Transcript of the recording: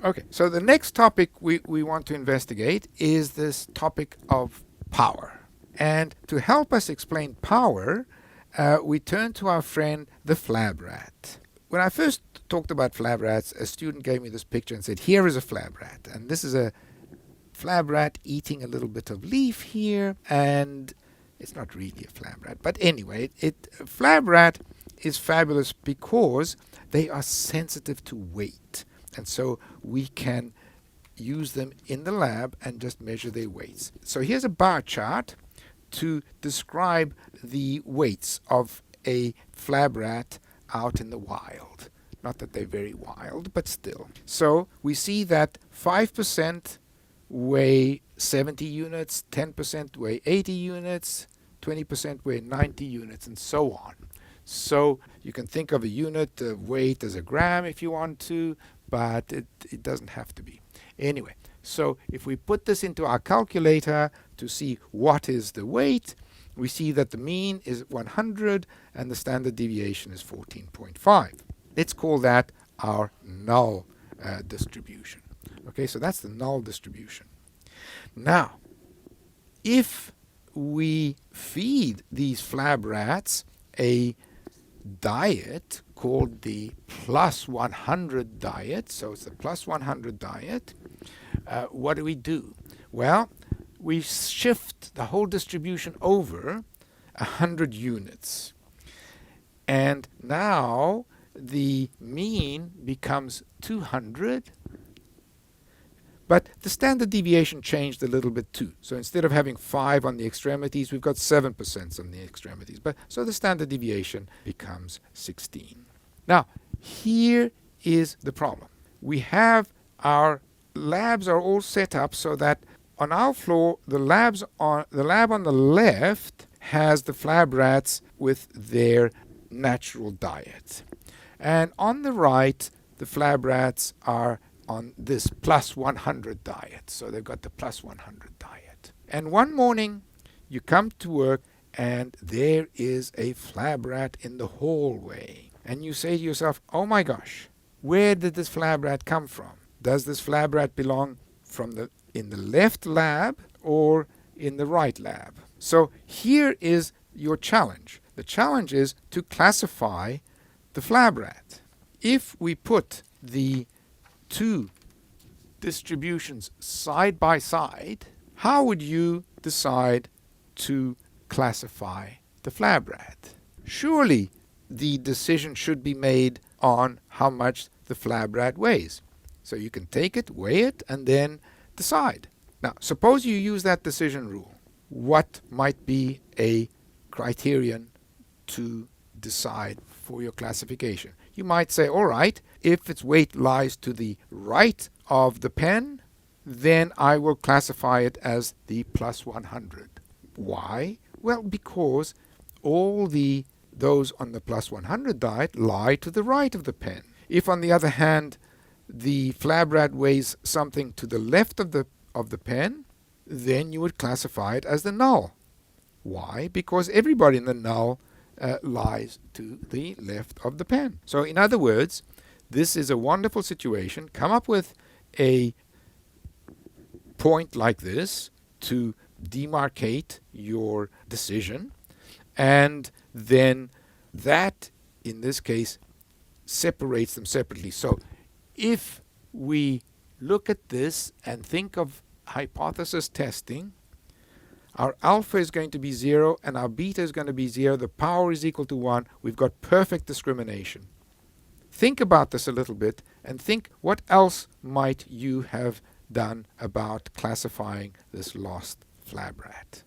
Okay, so the next topic we want to investigate is this topic of power. And to help us explain power, we turn to our friend the flab rat. When I first talked about flab rats, a student gave me this picture and said, here is a flab rat. And this is a flab rat eating a little bit of leaf here, and it's not really a flab rat. But anyway, flab rat is fabulous because they are sensitive to weight. And so we can use them in the lab and just measure their weights. So here's a bar chart to describe the weights of a flab rat out in the wild. Not that they're very wild, but still. So we see that 5% weigh 70 units, 10% weigh 80 units, 20% weigh 90 units, and so on. So you can think of a unit of weight as a gram if you want to, but it doesn't have to be. Anyway, so if we put this into our calculator to see what is the weight, we see that the mean is 100 and the standard deviation is 14.5. Let's call that our null distribution. Okay, so that's the null distribution. Now, if we feed these flab rats a diet called the plus 100 diet, so it's the plus 100 diet, what do? Well, we shift the whole distribution over 100 units. And now the mean becomes 200, but the standard deviation changed a little bit too. So instead of having 5 on the extremities, we've got 7% on the extremities. So the standard deviation becomes 16. Now, here is the problem. We have our labs are all set up so that on our floor, the lab on the left has the flab rats with their natural diet. And on the right, the flab rats are on this plus 100 diet. So they've got the plus 100 diet. And one morning, you come to work and there is a flab rat in the hallway. And you say to yourself, oh my gosh, where did this flab rat come from? Does this flab rat belong in the left lab or in the right lab? So here is your challenge. The challenge is to classify the flab rat. If we put the two distributions side by side, how would you decide to classify the flab rat? Surely the decision should be made on how much the flab rat weighs. So you can take it, weigh it, and then decide. Now, suppose you use that decision rule. What might be a criterion to decide for your classification? You might say, all right, if its weight lies to the right of the pen, then I will classify it as the plus 100. Why? Well, because all those on the plus 100 diet lie to the right of the pen. If, on the other hand, the flab rat weighs something to the left of the pen, then you would classify it as the null. Why? Because everybody in the null lies to the left of the pen. So in other words, this is a wonderful situation. Come up with a point like this to demarcate your decision, and then that, in this case, separates them separately. So if we look at this and think of hypothesis testing, our alpha is going to be 0 and our beta is going to be 0. The power is equal to 1. We've got perfect discrimination. Think about this a little bit and think what else might you have done about classifying this lost flab rat.